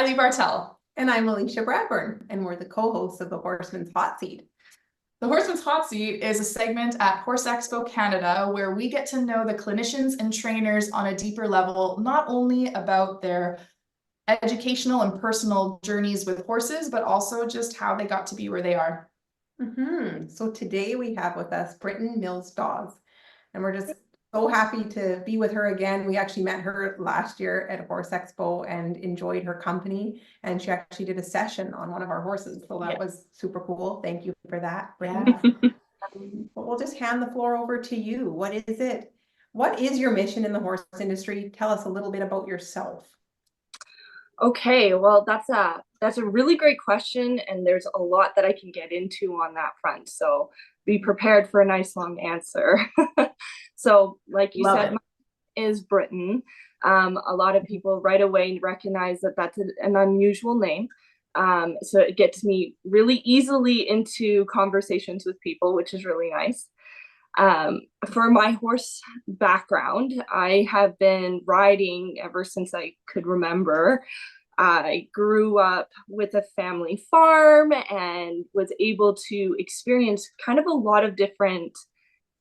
Kylie Bartell. And I'm Alicia Bradburn, and we're the co-hosts of the Horseman's Hot Seat. The Horseman's Hot Seat is a segment at Horse Expo Canada where we get to know the clinicians and trainers on a deeper level, not only about their educational and personal journeys with horses, but also just how they got to be where they are. So today we have with us Britain Mills-Dawes, and we're just so happy to be with her again. We actually met her last year at Horse Expo and enjoyed her company, and she actually did a session on one of our horses, so that was super cool. Thank you for that, Britain. But we'll just hand the floor over to you. What is it? What is your mission in the horse industry? Tell us a little bit about yourself. Okay, well, that's a really great question, and there's a lot that I can get into on that front. So be prepared for a nice long answer. So, like you said, my name is Britain. A lot of people right away recognize that that's an unusual name. So it gets me really easily into conversations with people, which is really nice. For my horse background, I have been riding ever since I could remember. I grew up with a family farm and was able to experience kind of a lot of different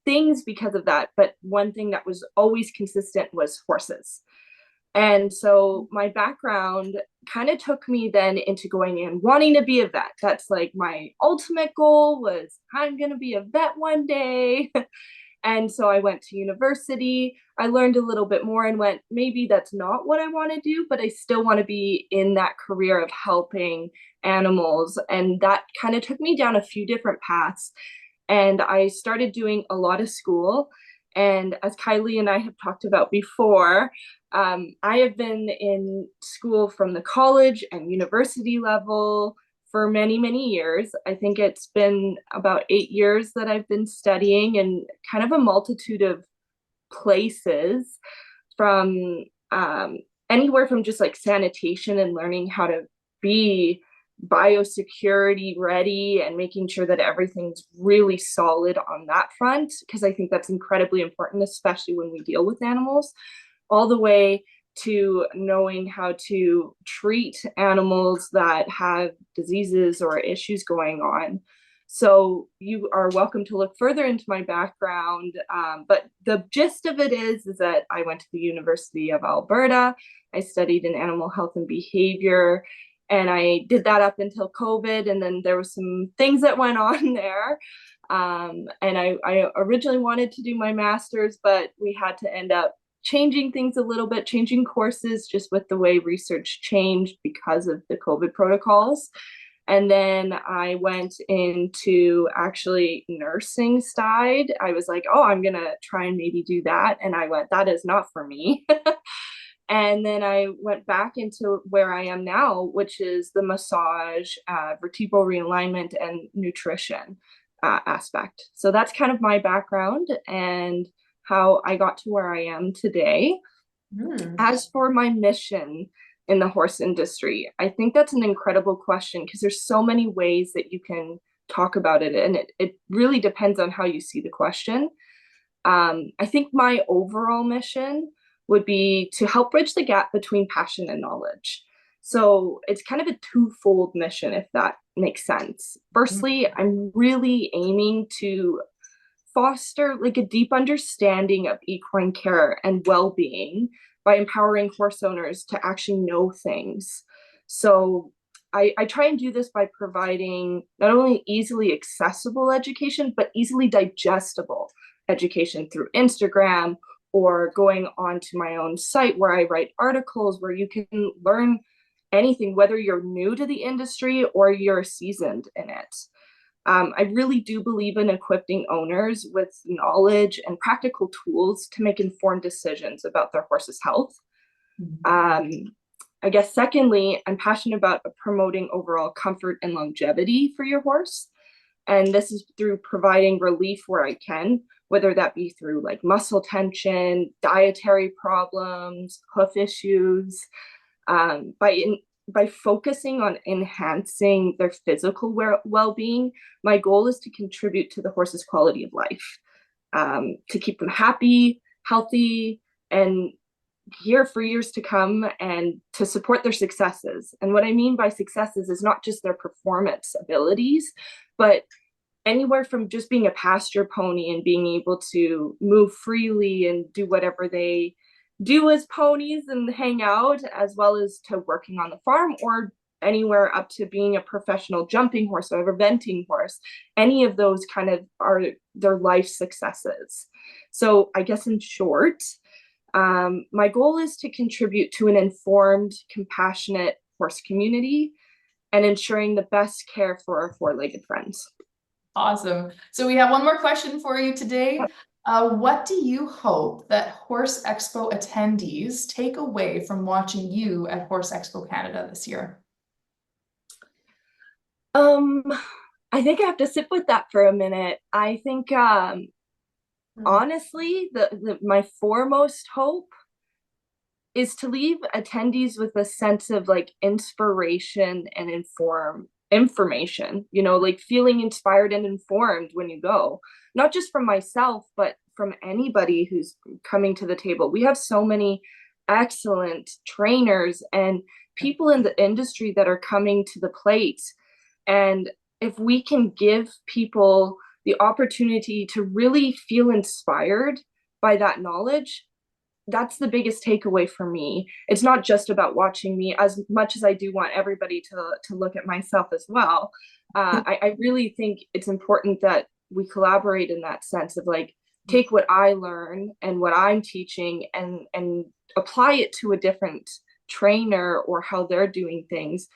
things because of that. But one thing that was always consistent was horses. And so my background kind of took me then into going in wanting to be a vet. That's like my ultimate goal was I'm going to be a vet one day. And so I went to university. I learned a little bit more and went, maybe that's not what I want to do, but I still want to be in that career of helping animals. And that kind of took me down a few different paths. And I started doing a lot of school. And as Kylie and I have talked about before, I have been in school from the college and university level for many, many years. I think it's been about 8 years that I've been studying in kind of a multitude of places, from anywhere from just like sanitation and learning how to be biosecurity ready and making sure that everything's really solid on that front, because I think that's incredibly important, especially when we deal with animals, all the way to knowing how to treat animals that have diseases or issues going on. So you are welcome to look further into my background, but the gist of it is that I went to the University of Alberta. I studied in animal health and behavior, and I did that up until COVID, and then there was some things that went on there. And I originally wanted to do my master's, but we had to end up changing things a little bit, changing courses just with the way research changed because of the COVID protocols. And then I went into actually nursing side. I was like, oh, I'm going to try and maybe do that. And I went, that is not for me. And then I went back into where I am now, which is the massage, vertebral realignment, and nutrition aspect. So that's kind of my background and how I got to where I am today. As for my mission in the horse industry, I think that's an incredible question because there's so many ways that you can talk about it, and it really depends on how you see the question. I think my overall mission would be to help bridge the gap between passion and knowledge. So it's kind of a twofold mission, if that makes sense. Firstly, I'm really aiming to foster like a deep understanding of equine care and well-being by empowering horse owners to actually know things. So I try and do this by providing not only easily accessible education, but easily digestible education through Instagram or going onto my own site where I write articles where you can learn anything, whether you're new to the industry or you're seasoned in it. I really do believe in equipping owners with knowledge and practical tools to make informed decisions about their horse's health. I guess secondly, I'm passionate about promoting overall comfort and longevity for your horse. And this is through providing relief where I can, whether that be through like muscle tension, dietary problems, hoof issues, by focusing on enhancing their physical well-being. My goal is to contribute to the horse's quality of life, to keep them happy, healthy, and here for years to come and to support their successes. And what I mean by successes is not just their performance abilities, but anywhere from just being a pasture pony and being able to move freely and do whatever they do as ponies and hang out, as well as to working on the farm, or anywhere up to being a professional jumping horse or eventing horse. Any of those kind of are their life successes. So I guess in short, my goal is to contribute to an informed, compassionate horse community and ensuring the best care for our four-legged friends. Awesome. So we have one more question for you today. What do you hope that Horse Expo attendees take away from watching you at Horse Expo Canada this year? I think I have to sit with that for a minute. I think honestly, my foremost hope is to leave attendees with a sense of like inspiration and information, you know, like feeling inspired and informed when you go, not just from myself, but from anybody who's coming to the table. We have so many excellent trainers and people in the industry that are coming to the plate. And if we can give people the opportunity to really feel inspired by that knowledge, that's the biggest takeaway for me. It's not just about watching me, as much as I do want everybody to look at myself as well. I really think it's important that we collaborate in that sense of like, take what I learn and what I'm teaching and apply it to a different trainer or how they're doing things.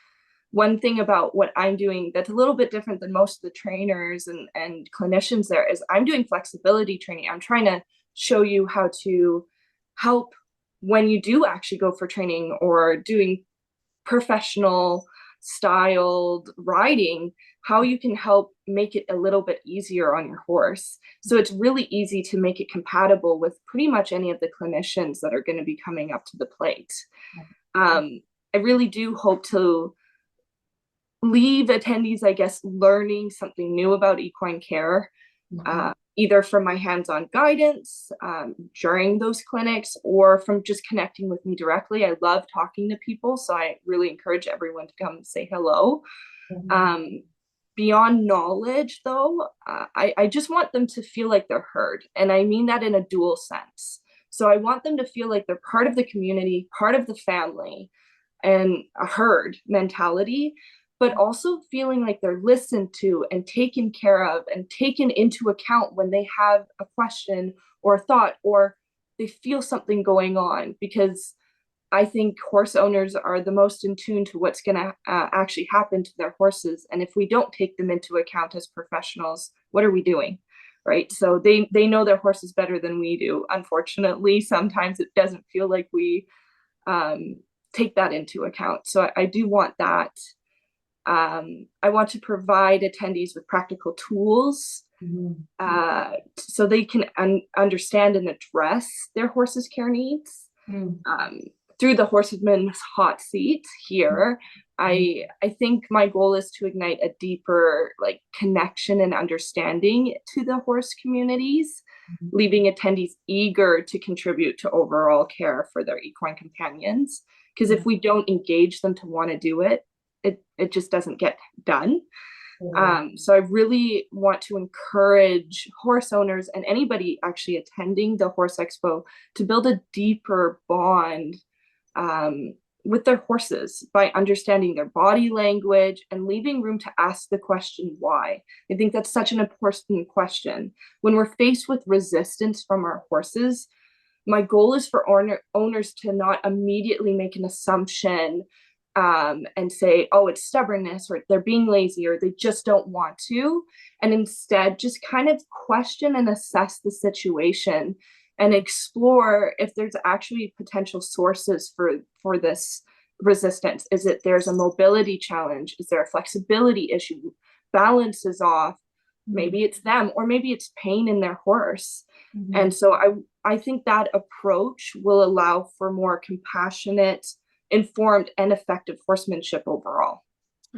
One thing about what I'm doing that's a little bit different than most of the trainers and clinicians there is I'm doing flexibility training. I'm trying to show you how to help when you do actually go for training or doing professional styled riding, how you can help make it a little bit easier on your horse. So it's really easy to make it compatible with pretty much any of the clinicians that are going to be coming up to the plate. I really do hope to leave attendees, I guess, learning something new about equine care, either from my hands-on guidance during those clinics or from just connecting with me directly. I love talking to people, so I really encourage everyone to come say hello. Beyond knowledge, though, I just want them to feel like they're heard, and I mean that in a dual sense. So I want them to feel like they're part of the community, part of the family, and a herd mentality, but also feeling like they're listened to and taken care of and taken into account when they have a question or a thought or they feel something going on. Because I think horse owners are the most in tune to what's going to actually happen to their horses. And if we don't take them into account as professionals, what are we doing? Right? So they know their horses better than we do. Unfortunately, sometimes it doesn't feel like we take that into account. So I do want that. I want to provide attendees with practical tools so they can understand and address their horse's care needs. Through the Horseman's Hot Seat here, I think my goal is to ignite a deeper like connection and understanding to the horse communities, leaving attendees eager to contribute to overall care for their equine companions. Because if we don't engage them to want to do it, it just doesn't get done. So I really want to encourage horse owners and anybody actually attending the Horse Expo to build a deeper bond with their horses by understanding their body language and leaving room to ask the question why. I think that's such an important question. When we're faced with resistance from our horses, my goal is for owners to not immediately make an assumption and say, oh, it's stubbornness, or they're being lazy, or they just don't want to, and instead just kind of question and assess the situation and explore if there's actually potential sources for this resistance. Is it there's a mobility challenge? Is there a flexibility issue? Balance is off. Maybe it's them, or maybe it's pain in their horse. And so I think that approach will allow for more compassionate, informed, and effective horsemanship overall.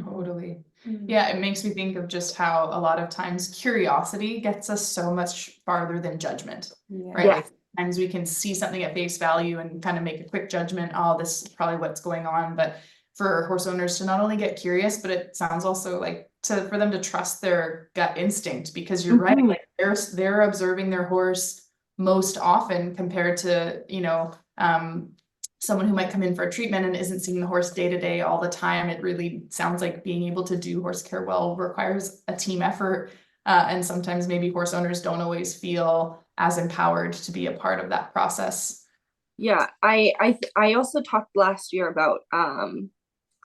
Totally. Yeah, it makes me think of just how a lot of times curiosity gets us so much farther than judgment, right? Yeah. Like, sometimes we can see something at face value and kind of make a quick judgment, oh, this is probably what's going on. But for horse owners to not only get curious, but it sounds also like for them to trust their gut instinct, because you're right, like they're observing their horse most often compared to, you know, someone who might come in for a treatment and isn't seeing the horse day to day all the time. It really sounds like being able to do horse care well requires a team effort. And sometimes maybe horse owners don't always feel as empowered to be a part of that process. Yeah, I also talked last year about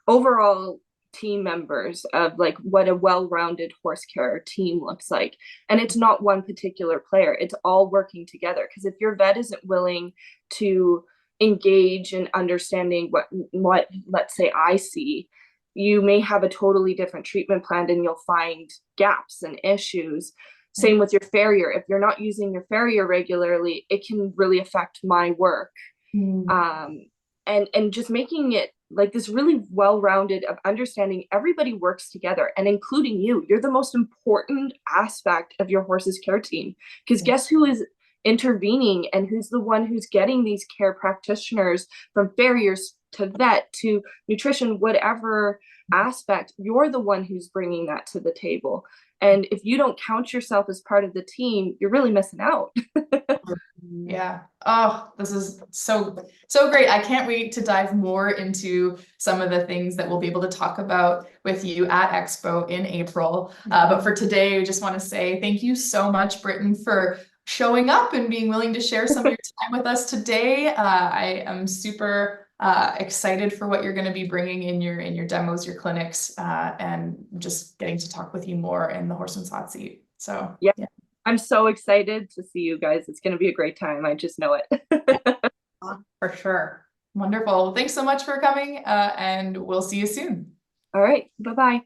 overall team members of like what a well-rounded horse care team looks like. And it's not one particular player, it's all working together. Because if your vet isn't willing to engage in understanding what let's say I see, you may have a totally different treatment plan and you'll find gaps and issues. Same with your farrier. If you're not using your farrier regularly, it can really affect my work. And just making it like this really well-rounded of understanding everybody works together, and including you. You're the most important aspect of your horse's care team, because guess who is intervening and who's the one who's getting these care practitioners from farriers to vet to nutrition, whatever aspect. You're the one who's bringing that to the table. And if you don't count yourself as part of the team, you're really missing out. Yeah. Oh, this is so great. I can't wait to dive more into some of the things that we'll be able to talk about with you at Expo in April. But for today, I just want to say thank you so much, Britain, for showing up and being willing to share some of your time with us today. I am super excited for what you're going to be bringing in your demos, your clinics, and just getting to talk with you more in the Horseman's Hot Seat. So yeah. I'm so excited to see you guys. It's going to be a great time. I just know it. For sure. Wonderful. Thanks so much for coming, and we'll see you soon. All right. Bye-bye.